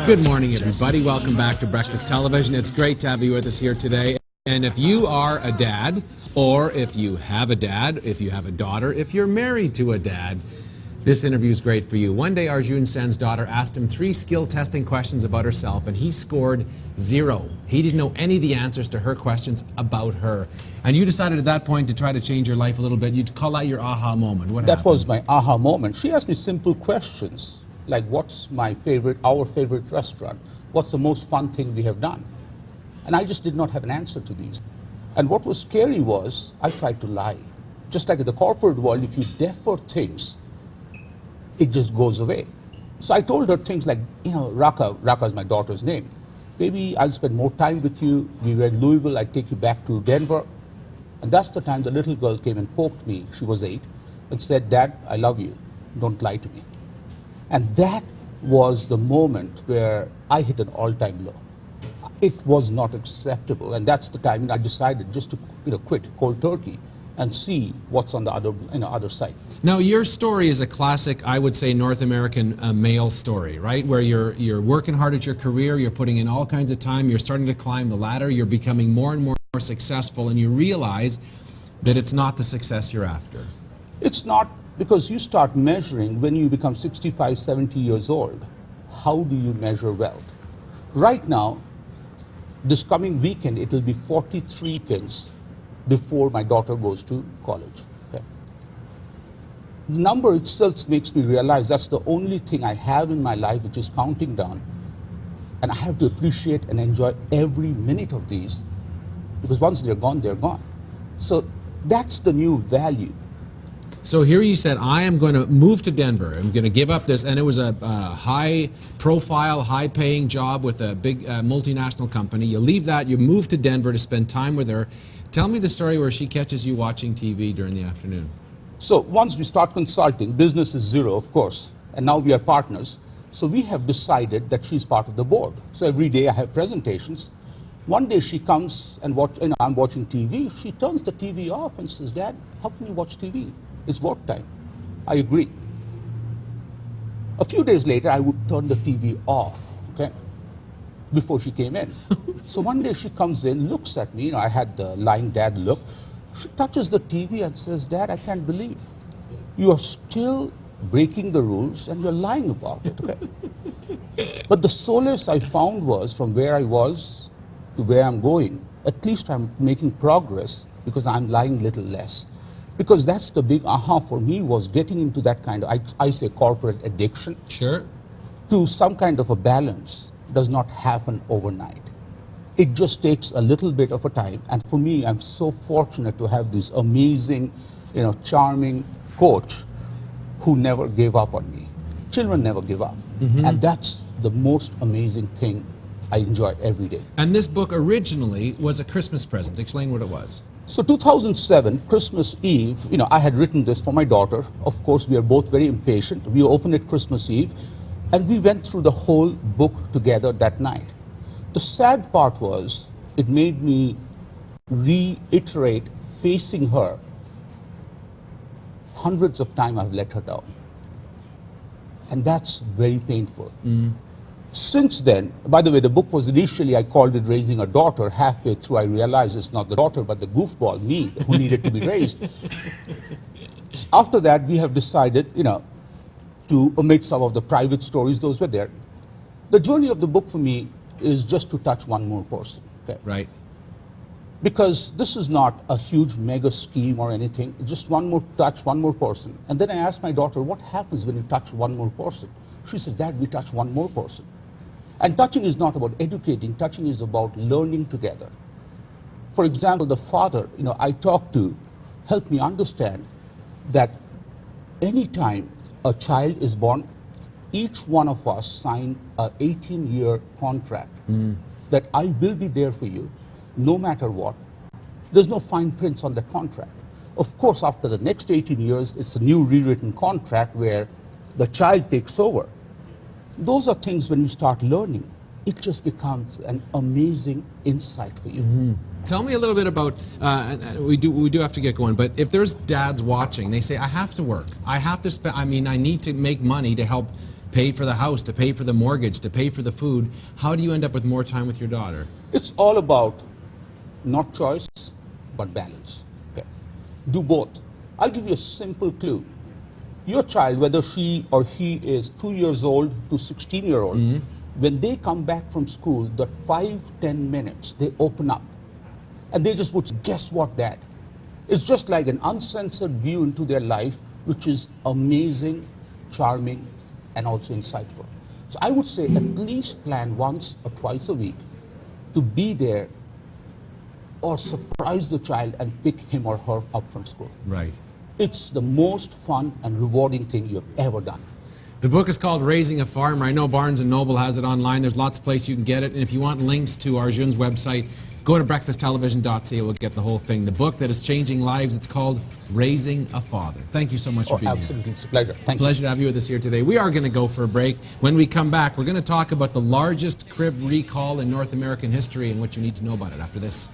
Good morning, everybody. Welcome back to Breakfast Television. It's great to have you with us here today. And if you are a dad, or if you have a dad, if you have a daughter, if you're married to a dad, this interview is great for you. One day, Arjun Sen's daughter asked him 3 skill testing questions about herself, and he scored 0. He didn't know any of the answers to her questions about her. And you decided at that point to try to change your life a little bit. You'd call that your aha moment. What happened? That was my aha moment. She asked me simple questions, like what's our favorite restaurant? What's the most fun thing we have done? And I just did not have an answer to these. And what was scary was I tried to lie. Just like in the corporate world, if you defer things, it just goes away. So I told her things like, Raka is my daughter's name. Baby, I'll spend more time with you. We were in Louisville, I'd take you back to Denver. And that's the time the little girl came and poked me, she was 8, and said, Dad, I love you. Don't lie to me. And that was the moment where I hit an all-time low. It was not acceptable. And that's the time I decided just to quit cold turkey and see what's on the other side. Now, your story is a classic, I would say, North American male story, right? Where you're working hard at your career, you're putting in all kinds of time, you're starting to climb the ladder, you're becoming more and more successful, and you realize that it's not the success you're after. It's not, because you start measuring when you become 65, 70 years old. How do you measure wealth? Right now, this coming weekend, it will be 43 weekends before my daughter goes to college. Okay. The number itself makes me realize that's the only thing I have in my life which is counting down. And I have to appreciate and enjoy every minute of these, because once they're gone, they're gone. So that's the new value. So here you said, I am going to move to Denver. I'm going to give up this. And it was a high-profile, high-paying job with a big multinational company. You leave that, you move to Denver to spend time with her. Tell me the story where she catches you watching TV during the afternoon. So once we start consulting, business is zero, of course, and now we are partners. So we have decided that she's part of the board. So every day I have presentations. One day she comes and I'm watching TV. She turns the TV off and says, Dad, how can you watch TV? It's work time. I agree. A few days later, I would turn the TV off, okay, before she came in. So one day she comes in, looks at me, I had the lying dad look. She touches the TV and says, Dad, I can't believe you are still breaking the rules and you're lying about it, okay? But the solace I found was from where I was to where I'm going, at least I'm making progress because I'm lying a little less. Because that's the big aha for me, was getting into that kind of, I say corporate addiction. Sure. To some kind of a balance does not happen overnight. It just takes a little bit of a time. And for me, I'm so fortunate to have this amazing, charming coach who never gave up on me. Children never give up. Mm-hmm. And that's the most amazing thing I enjoy every day. And this book originally was a Christmas present. Explain what it was. So 2007, Christmas Eve, I had written this for my daughter. Of course, we are both very impatient. We opened it Christmas Eve, and we went through the whole book together that night. The sad part was, it made me reiterate facing her. Hundreds of times I've let her down. And that's very painful. Mm. Since then, by the way, the book was initially, I called it Raising a Daughter. Halfway through, I realized it's not the daughter, but the goofball, me, who needed to be raised. After that, we have decided, to omit some of the private stories. Those were there. The journey of the book for me is just to touch one more person. Okay? Right. Because this is not a huge mega scheme or anything. Just one more touch, one more person. And then I asked my daughter, what happens when you touch one more person? She said, Dad, we touch one more person. And touching is not about educating, touching is about learning together. For example, the father, I talk to, helped me understand that anytime a child is born, each one of us signed an 18-year contract that I will be there for you, no matter what. There's no fine prints on that contract. Of course, after the next 18 years, it's a new rewritten contract where the child takes over. Those are things when you start learning, it just becomes an amazing insight for you. Mm-hmm. Tell me a little bit about, we do have to get going, but if there's dads watching, they say, I have to work, I have to spend, I need to make money to help pay for the house, to pay for the mortgage, to pay for the food. How do you end up with more time with your daughter? It's all about not choice, but balance. Okay. Do both. I'll give you a simple clue. Your child, whether she or he is 2 years old to 16-year-old, when they come back from school, that 5-10 minutes, they open up. And they just would guess what, Dad? It's just like an uncensored view into their life, which is amazing, charming, and also insightful. So I would say at least plan once or twice a week to be there or surprise the child and pick him or her up from school. Right. It's the most fun and rewarding thing you've ever done. The book is called Raising a Farmer. I know Barnes & Noble has it online. There's lots of places you can get it. And if you want links to Arjun's website, go to breakfasttelevision.ca. We'll get the whole thing. The book that is changing lives, it's called Raising a Father. Thank you so much for being Absolutely. here. It's a pleasure. Thank you. Pleasure to have you with us here today. We are going to go for a break. When we come back, we're going to talk about the largest crib recall in North American history and what you need to know about it after this.